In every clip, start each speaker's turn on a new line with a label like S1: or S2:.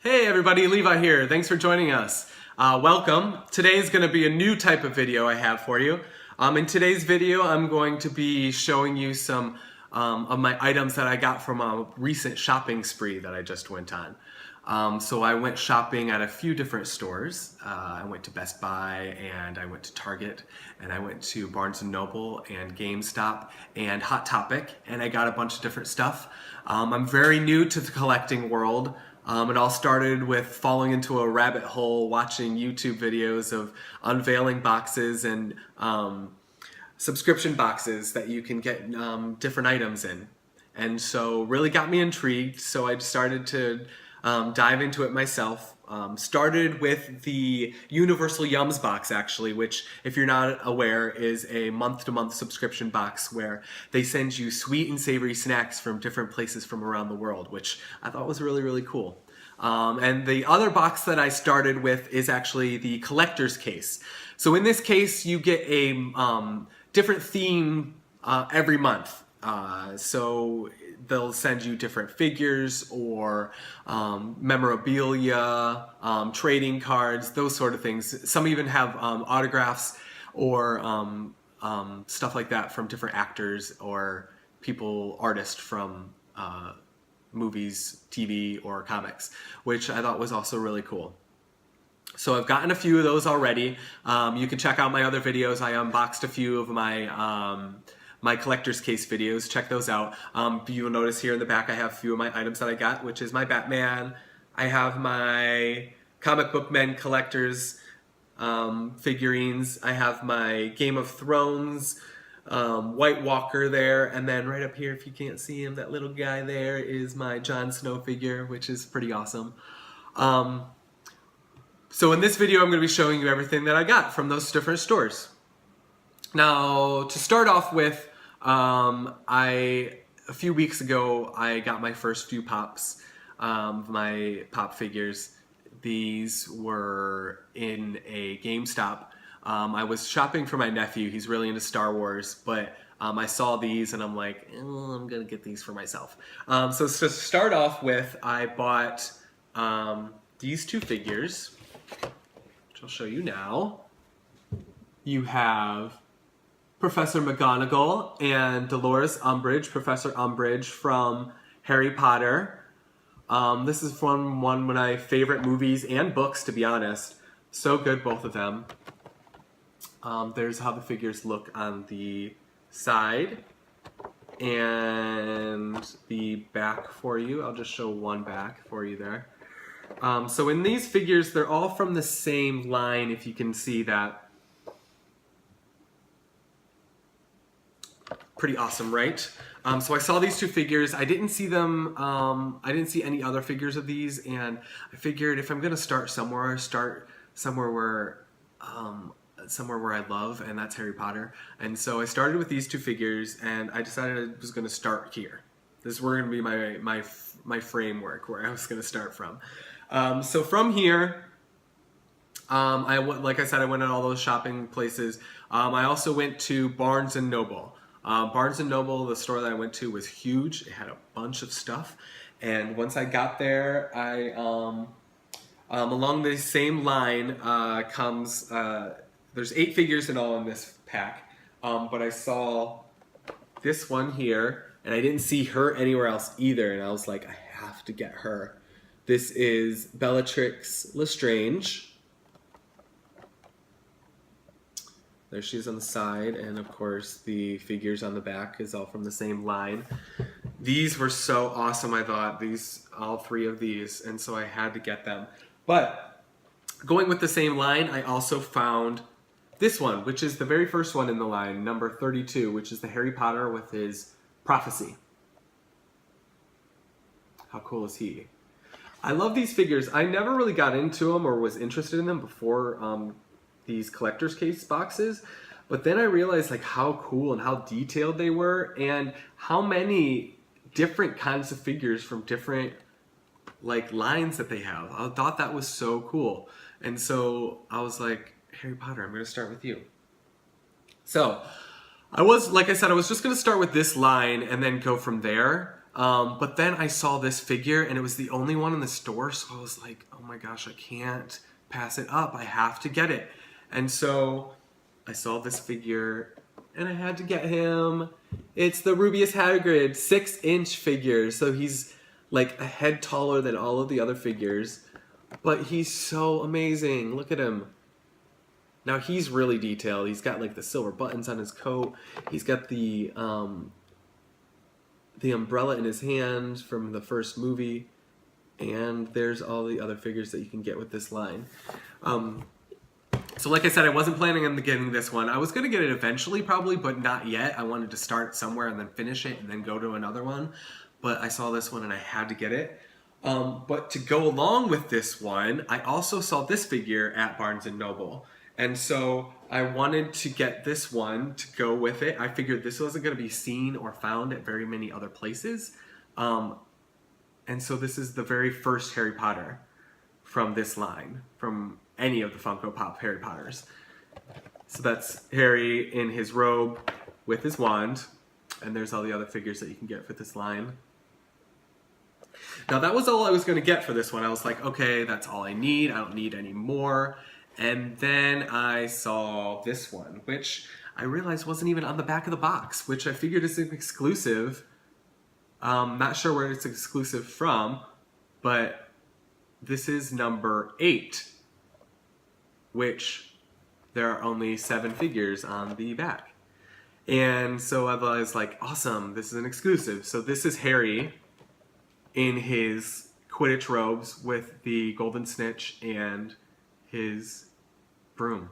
S1: Hey everybody, Levi here. Thanks for joining us. Welcome. Today is going to be a new type of video I have for you. In today's video, I'm going to be showing you some of my items that I got from a recent shopping spree that I just went on. So I went shopping at a few different stores. I went to Best Buy and I went to Target and I went to Barnes&Noble and GameStop and Hot Topic, and I got a bunch of different stuff. I'm very new to the collecting world. It all started with falling into a rabbit hole watching YouTube videos of unveiling boxes and subscription boxes that you can get different items in. And so really got me intrigued, so I started to dive into it myself. Started with the Universal Yums box, actually, which, if you're not aware, is a month-to-month subscription box where they send you sweet and savory snacks from different places from around the world, which I thought was really, really cool. And the other box that I started with is actually the collector's case. So in this case, you get a different theme every month. So they'll send you different figures or memorabilia, trading cards, those sort of things. Some even have autographs or stuff like that from different actors or artists from movies, TV, or comics, which I thought was also really cool. So I've gotten a few of those already. You can check out my other videos. I unboxed a few of my my collector's case videos. Check those out. You'll notice here in the back I have a few of my items that I got, which is my Batman. I have my comic book men collectors figurines. I have my Game of Thrones White Walker there, and then right up here, if you can't see him, that little guy there is my Jon Snow figure, which is pretty awesome. So in this video, I'm going to be showing you everything that I got from those different stores. Now, to start off with, a few weeks ago, I got my first few pops, my pop figures. These were in a GameStop. I was shopping for my nephew. He's really into Star Wars, but I saw these and I'm like, I'm gonna get these for myself. So to start off with, I bought these two figures, which I'll show you now. You have Professor McGonagall and Dolores Umbridge, Professor Umbridge from Harry Potter. This is from one of my favorite movies and books, to be honest. So good, both of them. There's how the figures look on the side and the back for you. I'll just show one back for you there. So in these figures, they're all from the same line, if you can see that. Pretty awesome, right? So I saw these two figures. I didn't see them, I didn't see any other figures of these, and I figured if I'm gonna start somewhere, start somewhere where I love, and that's Harry Potter. And so I started with these two figures, and I decided I was going to start here. This were going to be my framework where I was going to start from. So from here, like I said, I went to all those shopping places. I also went to Barnes&Noble. Barnes&Noble, the store that I went to, was huge. It had a bunch of stuff, and once I got there, along the same line comes. There's 8 figures in all in this pack, but I saw this one here, and I didn't see her anywhere else either, and I was like, I have to get her. This is Bellatrix Lestrange. There she is on the side, and of course the figures on the back is all from the same line. These were so awesome, I thought, all 3 of these, and so I had to get them. But going with the same line, I also found this one, which is the very first one in the line, number 32, which is the Harry Potter with his prophecy. How cool is he? I love these figures. I never really got into them or was interested in them before these collector's case boxes, but then I realized like how cool and how detailed they were, and how many different kinds of figures from different like lines that they have. I thought that was so cool, and so I was like, Harry Potter, I'm going to start with you. So like I said, I was just going to start with this line and then go from there. But then I saw this figure and it was the only one in the store, so I was like, oh my gosh, I can't pass it up. I have to get it. And so I saw this figure and I had to get him. It's the Rubius Hagrid 6-inch figure. So he's like a head taller than all of the other figures, but he's so amazing. Look at him. Now he's really detailed. He's got like the silver buttons on his coat. He's got the umbrella in his hand from the first movie, and there's all the other figures that you can get with this line. So like I said, I wasn't planning on getting this one. I was going to get it eventually probably, but not yet. I wanted to start somewhere and then finish it and then go to another one, but I saw this one and I had to get it. But to go along with this one, I also saw this figure at Barnes&Noble. And so I wanted to get this one to go with it. I figured this wasn't going to be seen or found at very many other places. And so this is the very first Harry Potter from this line, from any of the Funko Pop Harry Potters. So that's Harry in his robe with his wand. And there's all the other figures that you can get for this line. Now that was all I was going to get for this one. I was like, okay, that's all I need. I don't need any more. And then I saw this one, which I realized wasn't even on the back of the box, which I figured is an exclusive. Not sure where it's exclusive from, but this is number 8, which there are only 7 figures on the back. And so I was like, awesome, this is an exclusive. So this is Harry in his Quidditch robes with the golden snitch and his broom.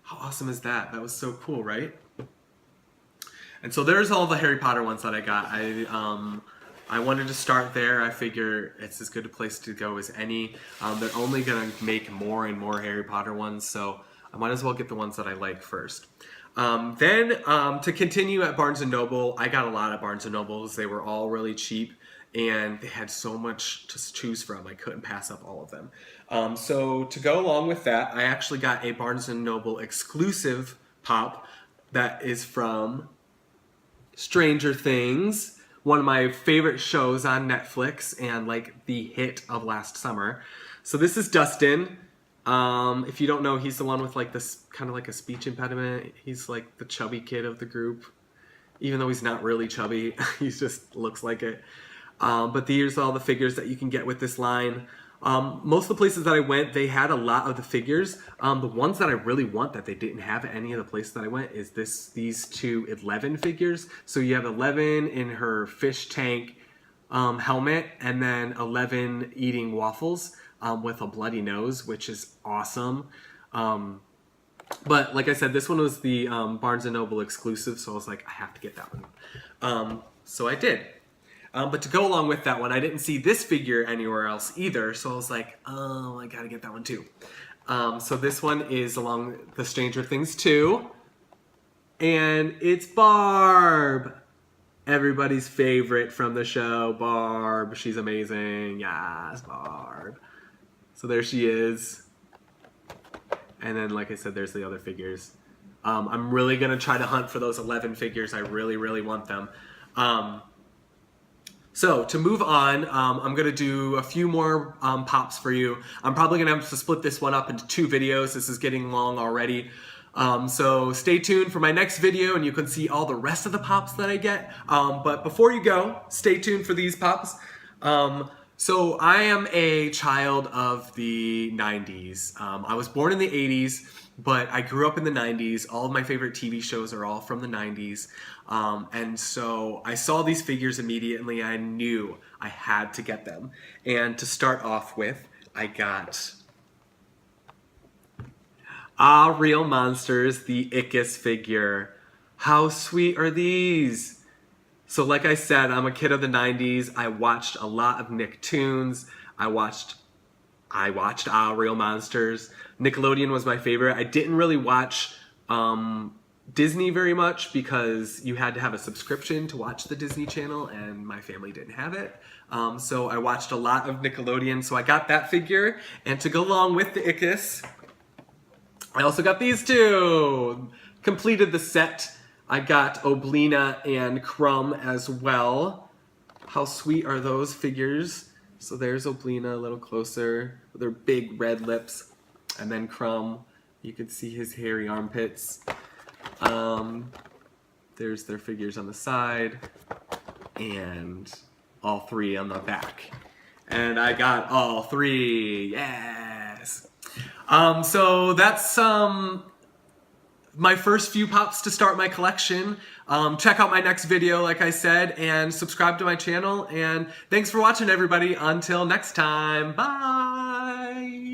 S1: How awesome is that? That was so cool, right? And so there's all the Harry Potter ones that I got. I wanted to start there. I figure it's as good a place to go as any. They're only going to make more and more Harry Potter ones, so I might as well get the ones that I like first. Then to continue at Barnes&Noble, I got a lot of Barnes&Nobles. They were all really cheap, and they had so much to choose from. I couldn't pass up all of them. So to go along with that, I actually got a Barnes&Noble exclusive pop that is from Stranger Things, one of my favorite shows on Netflix and like the hit of last summer. So this is Dustin. If you don't know, he's the one with like this kind of like a speech impediment. He's like the chubby kid of the group, even though he's not really chubby. He just looks like it. But here's all the figures that you can get with this line. Most of the places that I went, they had a lot of the figures. The ones that I really want that they didn't have at any of the places that I went is these two 11 figures. So you have 11 in her fish tank helmet, and then 11 eating waffles with a bloody nose, which is awesome. But like I said, this one was the Barnes&Noble exclusive, so I was like, I have to get that one. So I did. But to go along with that one, I didn't see this figure anywhere else either, so I was like, oh, I gotta get that one too. So this one is along the Stranger Things 2, and it's Barb! Everybody's favorite from the show, Barb. She's amazing. Yes, Barb. So there she is. And then, like I said, there's the other figures. I'm really gonna try to hunt for those 11 figures. I really, really want them. So to move on, I'm going to do a few more pops for you. I'm probably going to have to split this one up into 2 videos. This is getting long already. So stay tuned for my next video and you can see all the rest of the pops that I get. But before you go, stay tuned for these pops. So I am a child of the 90s. I was born in the 80s, but I grew up in the 90s. All of my favorite TV shows are all from the 90s. And so I saw these figures immediately. I knew I had to get them. And to start off with, I got Real Monsters, the Ickis figure. How sweet are these? So like I said, I'm a kid of the 90s. I watched a lot of Nicktoons. I watched Real Monsters. Nickelodeon was my favorite. I didn't really watch Disney very much because you had to have a subscription to watch the Disney Channel, and my family didn't have it. So I watched a lot of Nickelodeon, so I got that figure. And to go along with the Ickis, I also got these two. Completed the set. I got Oblina and Crumb as well. How sweet are those figures? So there's Oblina a little closer with her big red lips. And then Crumb, you can see his hairy armpits. There's their figures on the side. And all three on the back. And I got all three, yes! So that's my first few pops to start my collection. Check out my next video, like I said, and subscribe to my channel. And thanks for watching, everybody. Until next time, bye!